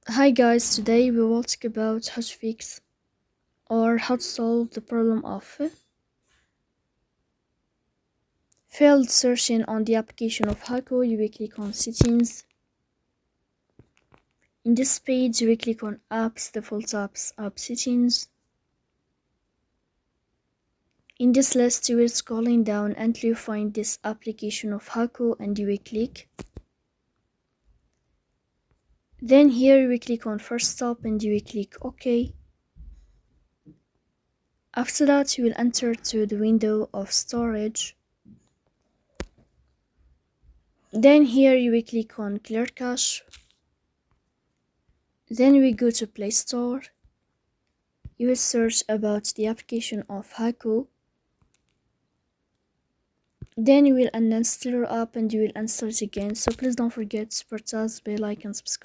Hi guys, today we will talk about how to fix or how to solve the problem of failed searching on the application of Hacoo. You will click on settings. In this page, you will click on apps, default apps, app settings. In this list, you will scrolling down until you find this application of Hacoo and you will click. Then here you will click on first stop and you will click OK. After that, you will enter to the window of storage. Then here you will click on clear cache. Then we go to Play Store. You will search about the application of Hacoo. Then you will uninstall your app and you will install it again. So please don't forget to press bell icon, subscribe.